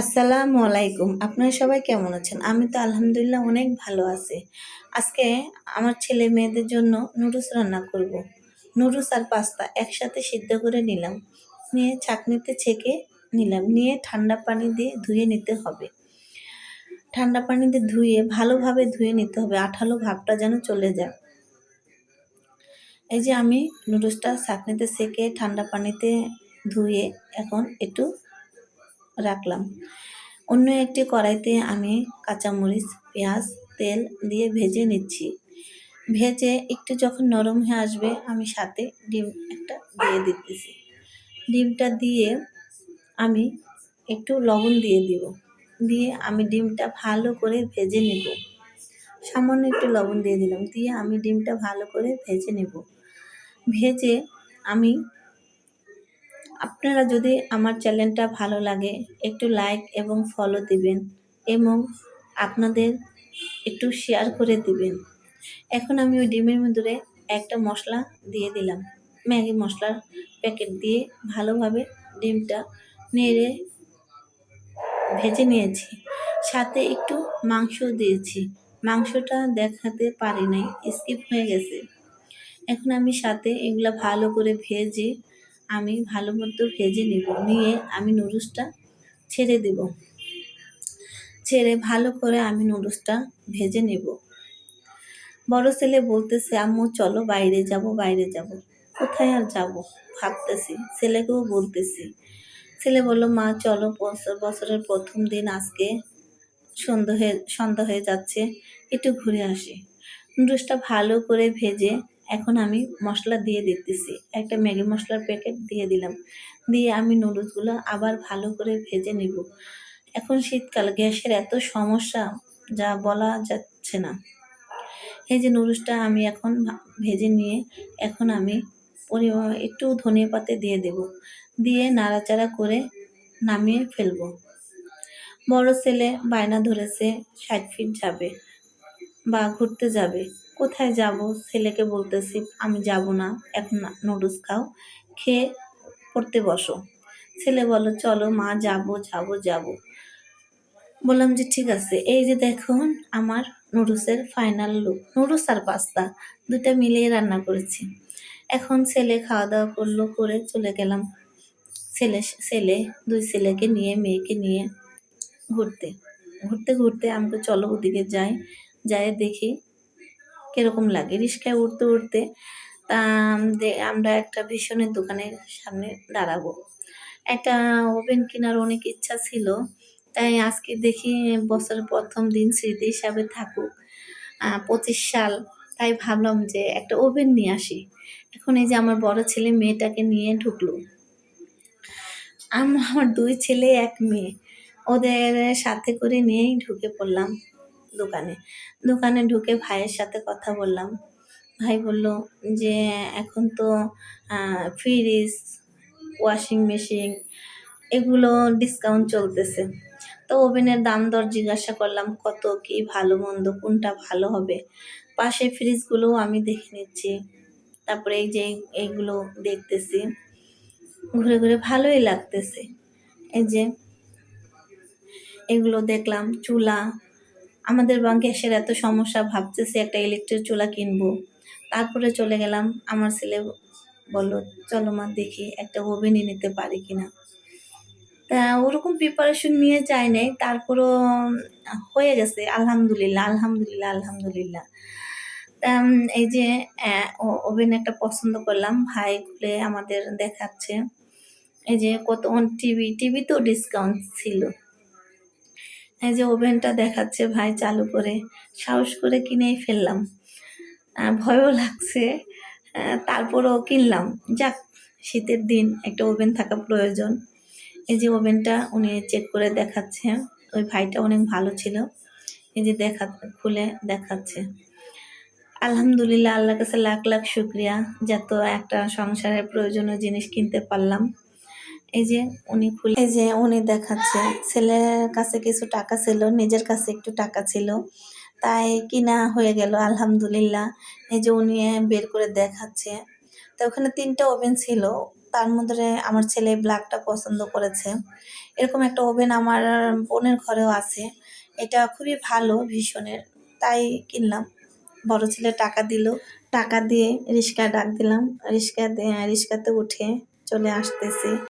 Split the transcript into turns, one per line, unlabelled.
আসসালামু আলাইকুম। আপনারা সবাই কেমন আছেন? আমি তো আলহামদুলিল্লাহ অনেক ভালো আছি। আজকে আমার ছেলে-মেয়েদের জন্য নুডলস রান্না করব। নুডলস আর পাস্তা একসাথে সিদ্ধ করে নিলাম। নিয়ে ছাঁকনিতে ছেঁকে নিলাম। নিয়ে ঠান্ডা পানি দিয়ে ধুয়ে নিতে হবে। ঠান্ডা পানিতে ধুয়ে ভালোভাবে ধুয়ে নিতে হবে। আঠালো ভাবটা যেন চলে যায়। এই যে আমি নুডলসটা ছাঁকনিতে ছেঁকে ঠান্ডা পানিতে ধুয়ে এখন একটু রাখলাম। অন্য একটি কড়াইতে আমি কাঁচামরিচ, পেঁয়াজ, তেল দিয়ে ভেজে নিচ্ছি। ভেজে একটু যখন নরম হয়ে আসবে আমি সাথে ডিম একটা দিয়ে দিতেছি। ডিমটা দিয়ে আমি একটু লবণ দিয়ে দিব। দিয়ে আমি ডিমটা ভালো করে ভেজে নেব। সামান্য একটু লবণ দিয়ে দিলাম। দিয়ে আমি ডিমটা ভালো করে ভেজে নেব। ভেজে আমি আপনারা যদি আমার চ্যানেলটা ভালো লাগে একটু লাইক এবং ফলো দিবেন এবং আপনাদের একটু শেয়ার করে দিবেন। এখন আমি ওই ডিমের ভিতরে একটা মশলা দিয়ে দিলাম। ম্যাগি মশলার প্যাকেট দিয়ে ভালোভাবে ডিমটা নেড়ে ভেজে নিয়েছি। সাথে একটু মাংস দিয়েছি। মাংসটা দেখাতে পারি নাই, স্কিপ হয়ে গেছে। এখন আমি সাথে এগুলা ভালো করে ভেজে আমি ভালো মতো ভেজে নেব। নিয়ে আমি নুডলসটা ছেড়ে দেব। ছেড়ে ভালো করে আমি নুডলসটা ভেজে নেব। বড় ছেলে বলতেছে, আম্মু চলো বাইরে যাব, বাইরে যাব। কোথায় আর যাব ভাবতেছি। ছেলেকেও বলতেছি। ছেলে বলল, মা চলো, বছরের প্রথম দিন আজকে সন্ধ্যা হয়ে যাচ্ছে, একটু ঘুরে আসি। নুডলসটা ভালো করে ভেজে এখন আমি মশলা দিয়ে দিতেছি। একটা ম্যাগি মশলার প্যাকেট দিয়ে দিলাম। দিয়ে আমি নুডলসগুলো আবার ভালো করে ভেজে নিব। এখন শীতকাল, গ্যাসের এত সমস্যা যা বলা যাচ্ছে না। এই যে নুডলসটা আমি এখন ভেজে নিয়ে এখন আমি একটু ধনিয়া পাতা দিয়ে দেব। দিয়ে নাড়াচাড়া করে নামিয়ে ফেলবো। বড় ছেলে বায়না ধরেছে 60 ফিট যাবে বা ঘুরতে যাবে। কোথায় যাব? ছেলেকে বলতেছি আমি যাব না, এখন নুডলস খাও, খেয়ে পড়তে বসো। ছেলে বলল, চলো মা, যাব যাব যাব। বললাম যে ঠিক আছে। এই যে দেখুন আমার নুডলসের ফাইনাল লুক। নুডলস আর পাস্তা দুটা মিলিয়ে রান্না করেছি। এখন ছেলে খাওয়া দাওয়া করলো, করে চলে গেলাম ছেলে ছেলে দুই ছেলেকে নিয়ে, মেয়েকে নিয়ে ঘুরতে। ঘুরতে ঘুরতে আমাকে চলো ওদিকে যাই, যাই দেখি কিরকম লাগে। রিস্কায় উঠতে উঠতে তা আমরা একটা ভীষণের দোকানের সামনে দাঁড়াবো। একটা ওভেন কেনার অনেক ইচ্ছা ছিল, তাই আজকে দেখি বছরের প্রথম দিন স্মৃতি হিসাবে থাকুক, 25 সাল, তাই ভাবলাম যে একটা ওভেন নিয়ে আসি। এখন এই যে আমার বড় ছেলে মেয়েটাকে নিয়ে ঢুকলো। আমার দুই ছেলে এক মেয়ে, ওদের সাথে করে নিয়েই ঢুকে পড়লাম দোকানে। দোকানে ঢুকে ভাইয়ের সাথে কথা বললাম। ভাই বলল যে এখন তো ফ্রিজ, ওয়াশিং মেশিন এগুলো ডিসকাউন্ট চলতেছে। তো ওভেনের দাম দর জিজ্ঞাসা করলাম, কত কি ভালো মন্দ কোনটা ভালো হবে। পাশে ফ্রিজগুলোও আমি দেখে নিচ্ছি। তারপরে এই যে এইগুলো দেখতেছি, ঘুরে ঘুরে ভালোই লাগতেছে। এই যে এগুলো দেখলাম, চুলা, আমাদের গ্যাসের এত সমস্যা, ভাবতেছি একটা ইলেকট্রিক চুলা কিনবো। তারপরে চলে গেলাম, আমার ছেলে বলল, চলো মা দেখি একটা ওভেনই নিতে পারি কিনা। তা ওরকম প্রিপারেশন নিয়ে যাই নাই, তারপরও হয়ে গেছে আলহামদুলিল্লাহ, আলহামদুলিল্লাহ, আলহামদুলিল্লাহ। তা এই যে ওভেন একটা পছন্দ করলাম, ভাই খুলে আমাদের দেখাচ্ছে। এই যে কত টিভি তো ডিসকাউন্ট ছিল। এই যে ওভেনটা দেখাচ্ছে ভাই চালু করে, সাহস করে কিনেই ফেললাম। ভয়ও লাগছে, তারপরও কিনলাম। যাক, শীতের দিন একটা ওভেন থাকা প্রয়োজন। এই যে ওভেনটা উনি চেক করে দেখাচ্ছে, ওই ভাইটা অনেক ভালো ছিল। এই যে খুলে দেখাচ্ছে। আলহামদুলিল্লাহ, আল্লাহর কাছে লাখ লাখ শুকরিয়া, যত একটা সংসারের প্রয়োজনীয় জিনিস কিনতে পারলাম। এই যে উনি দেখাচ্ছে, ছেলের কাছে কিছু টাকা ছিল, নিজের কাছে একটু টাকা ছিল, তাই কিনা হয়ে গেল আলহামদুলিল্লাহ। এই যে উনি বের করে দেখাচ্ছে। তো ওখানে 3টা ওভেন ছিল, তার মধ্যে আমার ছেলে ব্ল্যাকটা পছন্দ করেছে। এরকম একটা ওভেন আমার বোনের ঘরেও আছে। এটা খুবই ভালো ভীষণের, তাই কিনলাম। বড় ছেলে টাকা দিল, টাকা দিয়ে রিক্সা ডাক দিলাম, রিক্সাতে উঠে চলে আসতেছি।